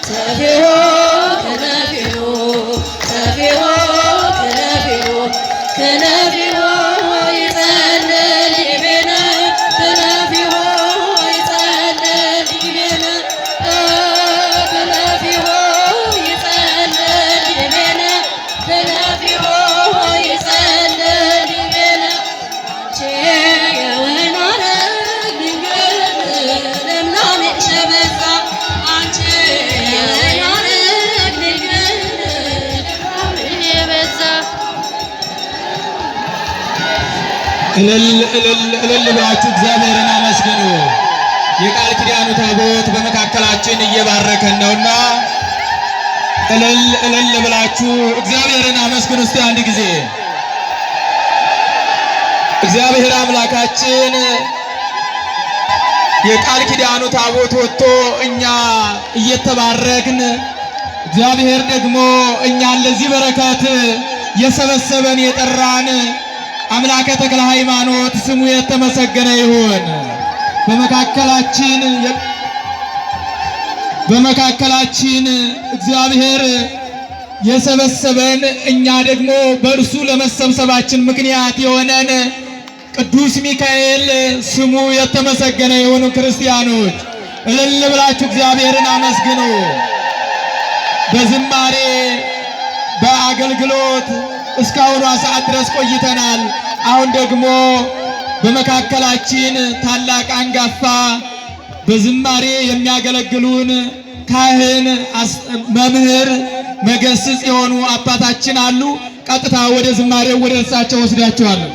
ሰፊሆ ከነፊሆ ሰፊሆ ከነፊሆ ከነፊሆ ይጸልል ይቤነ ከነፊሆ ይጸልል ይቤነ ከነፊሆ ይጸልል ይቤነ ከነፊሆ ይጸልል ይቤነ አንቺ የወይን ሐረግ ድንግል ልምላሜሽ የበዛ አንቺ የወይን ሐረግ ድንግል ልምላሜሽ የበዛ እልል ብላችሁ እግዚአብሔርን አመስግኑ። የቃል ኪዳኑ ታቦት በመካከላችን እየባረከን ነውና እልል ብላችሁ እግዚአብሔርን አመስግኑ። እስቲ አንድ ጊዜ እግዚአብሔር አምላካችን የቃል ኪዳኑ ታቦት ወጥቶ እኛ እየተባረክን እግዚአብሔር ደግሞ እኛን ለዚህ በረከት የሰበሰበን የጠራን አምላከ ተክለ ሃይማኖት ስሙ የተመሰገነ ይሁን። በመካከላችን እግዚአብሔር የሰበሰበን እኛ ደግሞ በእርሱ ለመሰብሰባችን ምክንያት የሆነን ቅዱስ ሚካኤል ስሙ የተመሰገነ ይሁን። ክርስቲያኖች እልል ብላችሁ እግዚአብሔርን አመስግኑ። በዝማሬ በአገልግሎት እስካሁኗ ሰዓት ድረስ ቆይተናል። አሁን ደግሞ በመካከላችን ታላቅ አንጋፋ በዝማሬ የሚያገለግሉን ካህን መምህር መገስጽ የሆኑ አባታችን አሉ። ቀጥታ ወደ ዝማሬው ወደ እርሳቸው ወስዳቸዋለሁ።